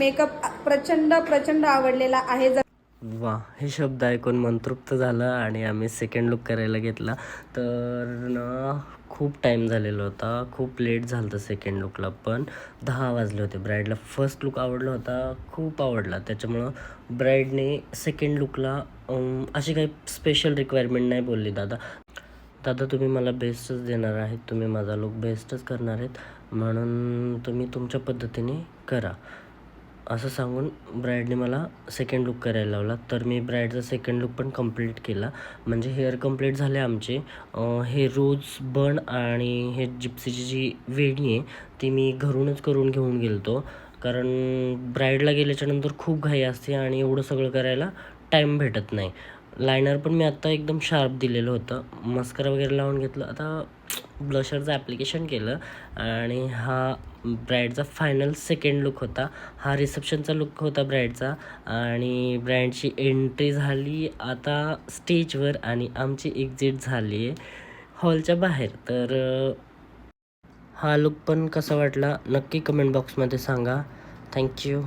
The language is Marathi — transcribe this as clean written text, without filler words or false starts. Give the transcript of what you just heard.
मेकअप प्रचंड प्रचंड आवडलेला आहे. वा, हे शब्द ऐकून मन तृप्त झालं आणि आम्ही सेकंड लुक करायला घेतला. तर ना खूप टाईम झालेला होता, खूप लेट झालं होतं सेकंड लुकला. पण 10 वाजले होते. ब्राईडला फर्स्ट लुक आवडला होता, खूप आवडला. त्याच्यामुळं ब्राईडने सेकंड लुकला अशी काही स्पेशल रिक्वायरमेंट नाही बोलली. दादा तुम्ही मला बेस्टच देणार आहेत, तुम्ही माझा लुक बेस्टच करणार आहेत, म्हणून तुम्ही तुमच्या पद्धतीने करा, असं सांगून ब्राईडने मला सेकंड लुक करायला लावला. तर मी ब्राईडचा सेकंड लुक पण कंप्लीट केला. म्हणजे हेअर कंप्लीट झाले आमचे. हे रोज बन आणि हे जिप्सीची जी वेणी आहे ती मी घरूनच करून घेऊन गेलो होतो, कारण ब्राईडला गेल्याच्यानंतर खूप घाई असते आणि एवढं सगळं करायला टाईम भेटत नाही. लायनर पण मी आत्ता एकदम शार्प दिलेलं होतं, मस्करा वगैरे लावून घेतलं. आता ब्लशरचं ॲप्लिकेशन केलं आणि हा ब्राईडचा फायनल सेकंड लुक होता. हा रिसेप्शनचा लुक होता ब्राईडचा आणि ब्राईडची एंट्री झाली आता स्टेजवर आणि आमची एक्झिट झाली आहे हॉलच्या बाहेर. तर हा लुक पण कसा वाटला नक्की कमेंट बॉक्समध्ये सांगा. थँक्यू.